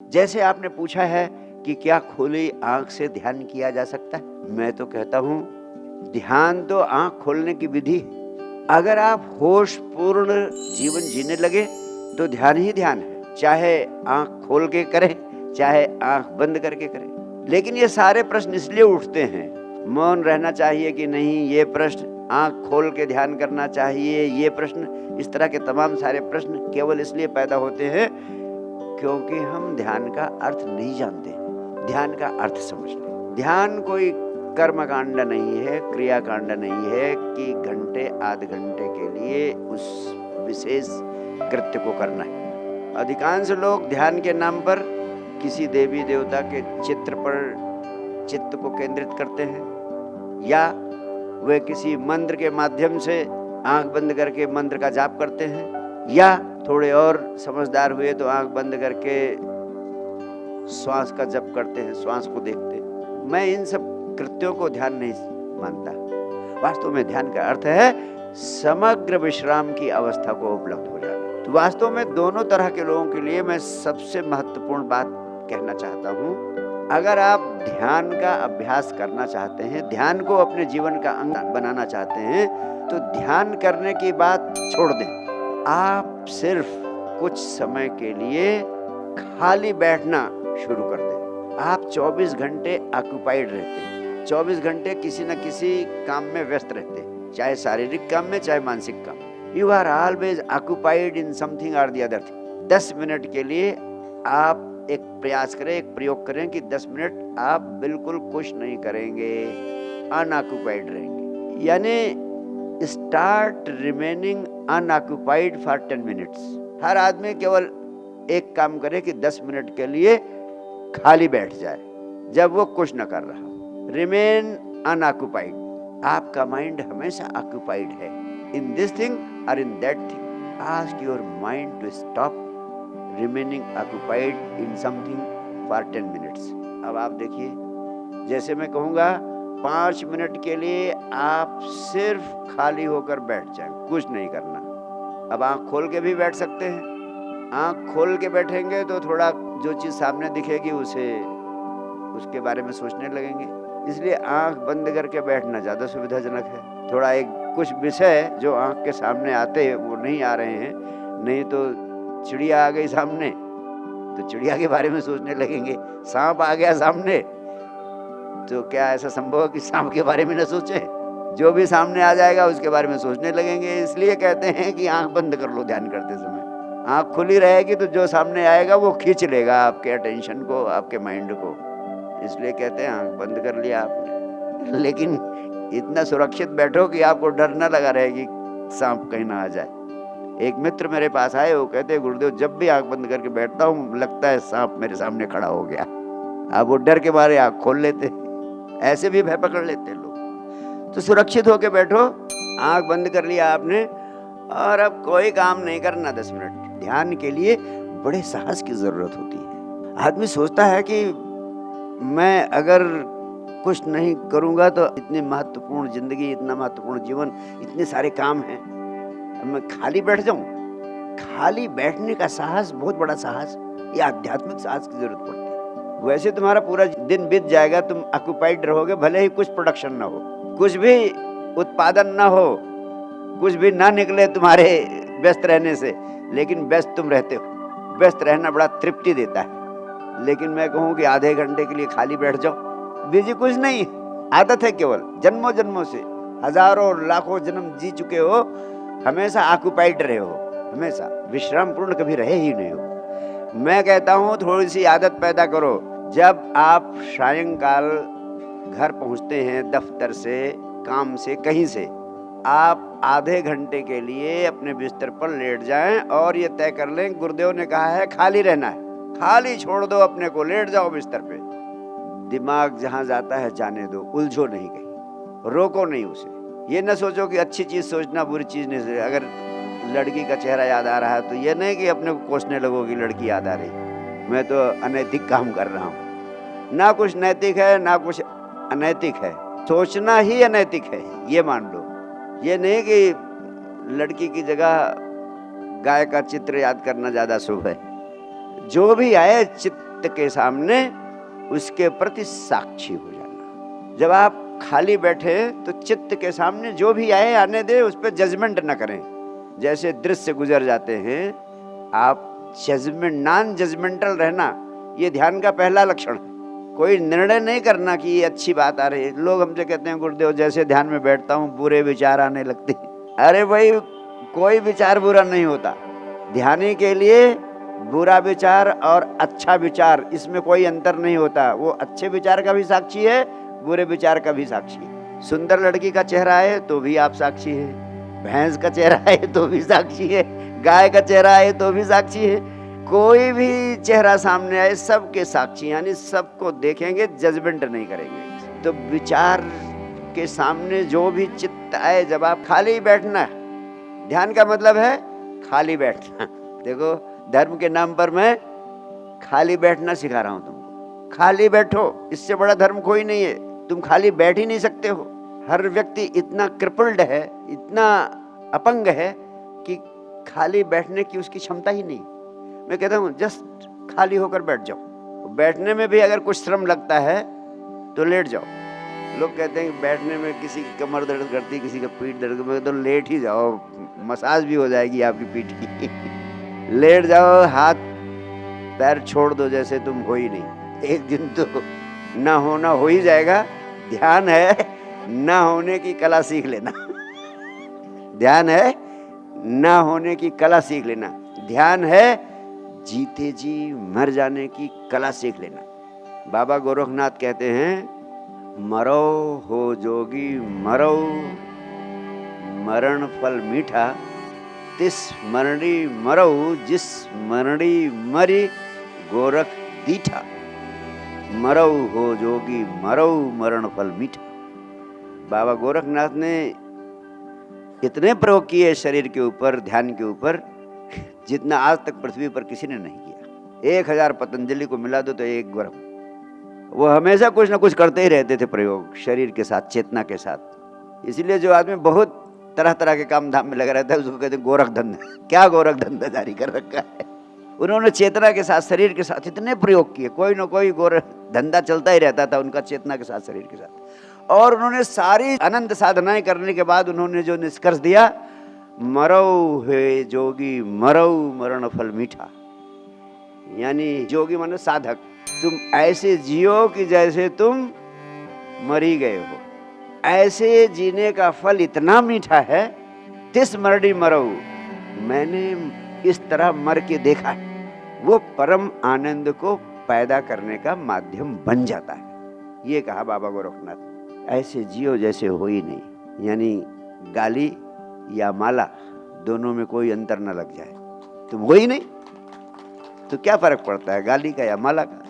जैसे आपने पूछा है कि क्या खुली आंख से ध्यान किया जा सकता है? मैं तो कहता हूँ ध्यान तो आंख खोलने की विधि है। अगर आप होश पूर्ण जीवन जीने लगे तो ध्यान ही ध्यान है, चाहे आंख खोल के करें चाहे आंख बंद करके करें। लेकिन ये सारे प्रश्न इसलिए उठते हैं, मौन रहना चाहिए कि नहीं ये प्रश्न, आंख खोल के ध्यान करना चाहिए ये प्रश्न, इस तरह के तमाम सारे प्रश्न केवल इसलिए पैदा होते हैं क्योंकि हम ध्यान का अर्थ नहीं जानते। ध्यान का अर्थ समझ लें। ध्यान कोई कर्म कांड नहीं है, क्रिया कांड नहीं है कि घंटे आध घंटे के लिए उस विशेष कृत्य को करना है। अधिकांश लोग ध्यान के नाम पर किसी देवी देवता के चित्र पर चित्त को केंद्रित करते हैं, या वे किसी मंत्र के माध्यम से आंख बंद करके मंत्र का जाप करते हैं, या थोड़े और समझदार हुए तो आंख बंद करके श्वास का जप करते हैं, श्वास को देखते हैं। मैं इन सब कृत्यों को ध्यान नहीं मानता। वास्तव में ध्यान का अर्थ है समग्र विश्राम की अवस्था को उपलब्ध हो जाना। तो वास्तव में दोनों तरह के लोगों के लिए मैं सबसे महत्वपूर्ण बात कहना चाहता हूँ, अगर आप ध्यान का अभ्यास करना चाहते हैं, ध्यान को अपने जीवन का अंग बनाना चाहते हैं, तो ध्यान करने की बात छोड़ दें। आप सिर्फ कुछ समय के लिए खाली बैठना शुरू कर दें। आप 24 घंटे ऑक्युपाइड रहते हैं, 24 घंटे किसी न किसी काम में व्यस्त रहते हैं, चाहे शारीरिक काम में चाहे मानसिक काम। You are always occupied in something और द अदर थिंग। 10 मिनट के लिए आप एक प्रयास करें, एक प्रयोग करें कि 10 मिनट आप बिल्कुल कुछ नहीं करेंगे, अनऑक्युपाइड रहेंगे। यानी start remaining unoccupied for 10 minutes. हर आदमी केवल एक काम करे कि 10 मिनट के लिए खाली बैठ जाए, जब वो कुछ न कर रहा हो। Remain unoccupied. आपका माइंड हमेशा ऑक्युपाइड है, इन दिस थिंग और in that thing. Ask your mind to stop remaining occupied in something for 10 minutes। अब आप देखिए, जैसे मैं कहूँगा 5 मिनट के लिए आप सिर्फ खाली होकर बैठ जाएं, कुछ नहीं करना। अब आँख खोल के भी बैठ सकते हैं। आँख खोल के बैठेंगे तो थोड़ा जो चीज़ सामने दिखेगी उसके बारे में सोचने लगेंगे, इसलिए आँख बंद करके बैठना ज़्यादा सुविधाजनक है। थोड़ा एक कुछ विषय जो आँख के सामने आते हैं वो नहीं आ रहे हैं, नहीं तो चिड़िया आ गई सामने तो चिड़िया के बारे में सोचने लगेंगे, सांप आ गया सामने तो क्या ऐसा संभव है कि सांप के बारे में न सोचें? जो भी सामने आ जाएगा उसके बारे में सोचने लगेंगे। इसलिए कहते हैं कि आंख बंद कर लो ध्यान करते समय। आंख खुली रहेगी तो जो सामने आएगा वो खींच लेगा आपके अटेंशन को, आपके माइंड को। इसलिए कहते हैं आंख बंद कर लिया आपने, लेकिन इतना सुरक्षित बैठो कि आपको डर न लगा रहे कि सांप कहीं ना आ जाए। एक मित्र मेरे पास आए, वो कहते गुरुदेव जब भी आंख बंद करके बैठता हूँ लगता है सांप मेरे सामने खड़ा हो गया। अब वो डर के मारे आंख खोल लेते, ऐसे भी भय पकड़ लेते लोग। तो सुरक्षित होके बैठो, आंख बंद कर लिया आपने और अब कोई काम नहीं करना 10 मिनट। ध्यान के लिए बड़े साहस की जरूरत होती है। आदमी सोचता है कि मैं अगर कुछ नहीं करूंगा तो इतनी महत्वपूर्ण जिंदगी, इतना महत्वपूर्ण जीवन, इतने सारे काम हैं, मैं खाली बैठ जाऊं। खाली बैठने का साहस बहुत बड़ा साहस, ये आध्यात्मिक साहस की जरूरत पड़ती है। वैसे तुम्हारा पूरा दिन बीत जाएगा, तुम ऑक्युपाइड रहोगे, भले ही कुछ प्रोडक्शन ना हो, कुछ भी उत्पादन ना हो, कुछ भी ना निकले तुम्हारे व्यस्त रहने से, लेकिन व्यस्त तुम रहते हो। व्यस्त रहना बड़ा तृप्ति देता है। लेकिन मैं कहूँ कि आधे घंटे के लिए खाली बैठ जाओ, बिजी कुछ नहीं, आदत है केवल, जन्मों जन्मों से, हजारों लाखों जन्म जी चुके हो, हमेशा ऑक्युपाइड रहे हो, हमेशा विश्राम पूर्ण कभी रहे ही नहीं हो। मैं कहता हूँ थोड़ी सी आदत पैदा करो। जब आप सायंकाल घर पहुँचते हैं, दफ्तर से, काम से, कहीं से, आप आधे घंटे के लिए अपने बिस्तर पर लेट जाएं और ये तय कर लें गुरुदेव ने कहा है खाली रहना है, खाली छोड़ दो अपने को, लेट जाओ बिस्तर पे। दिमाग जहाँ जाता है जाने दो, उलझो नहीं कहीं, रोको नहीं उसे। ये न सोचो कि अच्छी चीज सोचना बुरी चीज नहीं। अगर लड़की का चेहरा याद आ रहा है तो ये नहीं कि अपने को कोसने लगो कि लड़की याद आ रही, मैं तो अनैतिक काम कर रहा हूँ। ना कुछ नैतिक है ना कुछ अनैतिक है, सोचना ही अनैतिक है, ये मान लो। ये नहीं कि लड़की की जगह गाय का चित्र याद करना ज्यादा शुभ है। जो भी आए चित्त के सामने उसके प्रति साक्षी हो जाना। जब आप खाली बैठे तो चित्त के सामने जो भी आए आने दे, उस पर जजमेंट न करें। जैसे दृश्य गुजर जाते हैं, आप नॉन जजमेंटल रहना, ये ध्यान का पहला लक्षण है। कोई निर्णय नहीं करना कि ये अच्छी बात आ रही है। लोग हमसे कहते हैं गुरुदेव जैसे ध्यान में बैठता हूँ बुरे विचार आने लगते हैं। अरे भाई, कोई विचार बुरा नहीं होता। ध्यानी के लिए बुरा विचार और अच्छा विचार, इसमें कोई अंतर नहीं होता। वो अच्छे विचार का भी साक्षी है, बुरे विचार का भी साक्षी है। सुंदर लड़की का चेहरा है तो भी आप साक्षी हैं, भैंस का चेहरा है तो भी साक्षी है, गाय का चेहरा है तो भी साक्षी है। कोई भी चेहरा सामने आए सबके साक्षी, यानी सबको देखेंगे, जजमेंट नहीं करेंगे। तो विचार के सामने जो भी चित्त आए, जब आप खाली बैठना, ध्यान का मतलब है खाली बैठना। देखो, धर्म के नाम पर मैं खाली बैठना सिखा रहा हूं तुमको। खाली बैठो, इससे बड़ा धर्म कोई नहीं है। तुम खाली बैठ ही नहीं सकते हो। हर व्यक्ति इतना क्रिपल्ड है, इतना अपंग है कि खाली बैठने की उसकी क्षमता ही नहीं। मैं कहता हूँ जस्ट खाली होकर बैठ जाओ। बैठने में भी अगर कुछ श्रम लगता है तो लेट जाओ। लोग कहते हैं कि बैठने में किसी की कमर दर्द करती, किसी का पीठ दर्द करती, तो लेट ही जाओ, मसाज भी हो जाएगी आपकी पीठ की। लेट जाओ, हाथ पैर छोड़ दो जैसे तुम हो ही नहीं। एक दिन तो ना होना हो ही जाएगा। ध्यान है ना होने की कला सीख लेना। ध्यान है ना होने की कला सीख लेना। ध्यान है जीते जी मर जाने की कला सीख लेना। बाबा गोरखनाथ कहते हैं, मरो हो जोगी मरो, मरण फल मीठा, तिस मरणी मरो, जिस मरणी मरी गोरख दीठा। मरो हो जोगी मरो, मरण फल मीठा। बाबा गोरखनाथ ने इतने प्रयोग किए शरीर के ऊपर, ध्यान के ऊपर, जितना आज तक पृथ्वी पर किसी ने नहीं किया। 1000 पतंजलि को मिला दो तो एक गोरख। वो हमेशा कुछ ना कुछ करते ही रहते थे प्रयोग, शरीर के साथ, चेतना के साथ। इसलिए जो आदमी बहुत तरह तरह के काम धाम में लगा रहता है उसको कहते हैं गोरख धंधा। क्या गोरख धंधा जारी कर रखा है। उन्होंने चेतना के साथ, शरीर के साथ इतने प्रयोग किए, कोई ना कोई गोरख धंधा चलता ही रहता था उनका, चेतना के साथ, शरीर के साथ। और उन्होंने सारी अनंत साधनाएं करने के बाद उन्होंने जो निष्कर्ष दिया, मरो हे जोगी मरो, मरण फल मीठा। यानी जोगी माने साधक, तुम ऐसे जियो कि जैसे तुम मरी गए हो। ऐसे जीने का फल इतना मीठा है, तिस मरडी मरो, मैंने इस तरह मर के देखा है। वो परम आनंद को पैदा करने का माध्यम बन जाता है। ये कहा बाबा गोरखनाथ। ऐसे जियो जैसे हो ही नहीं, यानी गाली या माला दोनों में कोई अंतर न लग जाए। तुम हो ही नहीं तो क्या फर्क पड़ता है गाली का या माला का।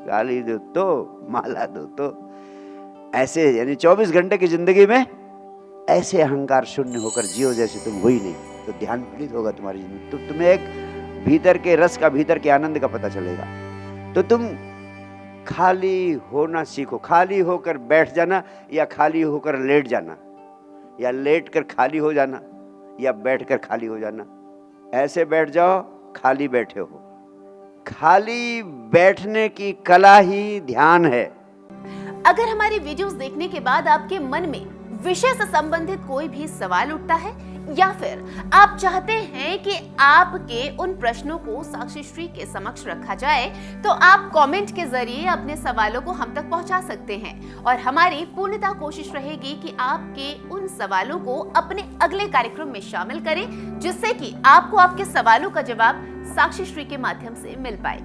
गाली दो तो, माला दो तो। ऐसे यानी 24 घंटे की जिंदगी में ऐसे अहंकार शून्य होकर जियो जैसे तुम हो ही नहीं, तो ध्यान फलित होगा तुम्हारी जिंदगी। तो तुम्हें एक भीतर के रस का, भीतर के आनंद का पता चलेगा। तो तुम खाली होना सीखो। खाली होकर बैठ जाना या खाली होकर लेट जाना, या लेट कर खाली हो जाना या बैठ कर खाली हो जाना। ऐसे बैठ जाओ खाली बैठे हो। खाली बैठने की कला ही ध्यान है। अगर हमारी वीडियोस देखने के बाद आपके मन में विषय से संबंधित कोई भी सवाल उठता है, या फिर आप चाहते हैं कि आपके उन प्रश्नों को साक्षी श्री के समक्ष रखा जाए, तो आप कमेंट के जरिए अपने सवालों को हम तक पहुंचा सकते हैं। और हमारी पूर्णतः कोशिश रहेगी कि आपके उन सवालों को अपने अगले कार्यक्रम में शामिल करें, जिससे कि आपको आपके सवालों का जवाब साक्षी श्री के माध्यम से मिल पाए।